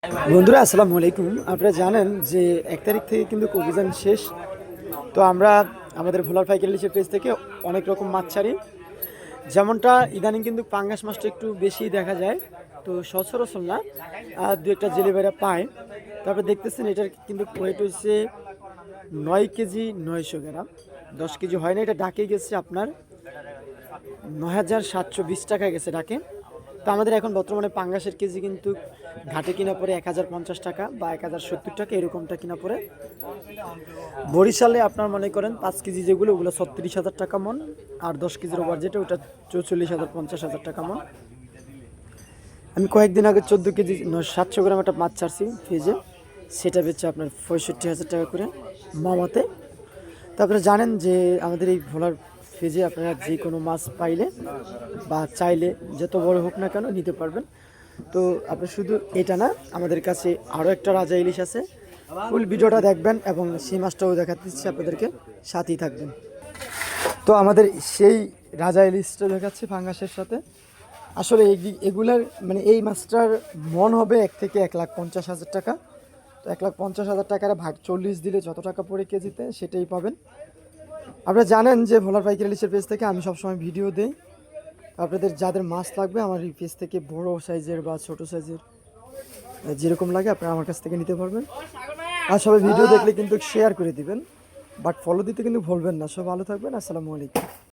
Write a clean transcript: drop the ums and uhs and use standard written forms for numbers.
বন্ধুরা আসসালামু আলাইকুম। আপনারা জানেন যে 1 তারিখ থেকে কিন্তু অভিযান শেষ। তো আমরা আমাদের ভোলার পাইকারি ইলিশের পেজ থেকে অনেক রকম মাছ ছাড়ি। যেমনটা ইদানিং কিন্তু পাঙ্গাস মাছটা একটু বেশি দেখা যায়, তো সচরাচর না, দু একটা জেলে বেড়া পায়। তারপরে দেখতেছেন এটার কিন্তু ওয়েট হচ্ছে 9 কেজি 900 গ্রাম, 10 কেজি হয় না। এটা ডাকে গেছে আপনার 9,720 টাকা গেছে ডাকে। তো আমাদের এখন বর্তমানে পাঙ্গাসের কেজি কিন্তু ঘাটে কিনা পড়ে 1,050 টাকা বা 1,070 টাকা, এরকমটা কিনা পড়ে। বরিশালে আপনার মনে করেন 5 কেজি যেগুলো, ওগুলো 36,000 টাকা মন, আর 10 কেজির ওভার যেটা ওটা 44,000 50,000 টাকা মন। আমি কয়েকদিন আগে 14 কেজি 700 গ্রাম একটা মাছ ছাড়ছি ফ্রিজে, সেটা বেচছে আপনার 65,000 টাকা করে মামাতে। তারপরে জানেন যে আমাদের এই ভোলার ফ্রিজে আপনারা যে কোনো মাছ পাইলে বা চাইলে যত বড় হোক না কেন নিতে পারবেন। তো আপনি শুধু এটা না, আমাদের কাছে আরও একটা রাজা ইলিশ আছে। ফুল ভিডিওটা দেখবেন এবং সেই মাছটাও দেখাতে দিচ্ছি আপনাদেরকে, সাথেই থাকবেন। তো আমাদের সেই রাজা ইলিশটা দেখাচ্ছি ফাঙ্গাসের সাথে। আসলে এগুলার মানে এই মাছটার মন হবে 1 থেকে 1,50,000 টাকা। তো 1,50,000 টাকার ভাগ 40 দিলে যত টাকা পড়ে কেজিতে সেটাই পাবেন। আপনারা জানেন যে ভোলার পাইকারি ইলিশের পেজ থেকে আমি সবসময় ভিডিও দিই। আপনাদের যাদের মাছ লাগবে আমার এই পেজ থেকে বড় সাইজের বা ছোট সাইজের যেরকম লাগে আপনারা আমার কাছ থেকে নিতে পারবেন। আর সবাই ভিডিও দেখলে কিন্তু শেয়ার করে দিবেন, বাট ফলো দিতে কিন্তু ভুলবেন না। সব ভালো থাকবেন। আসসালামু আলাইকুম।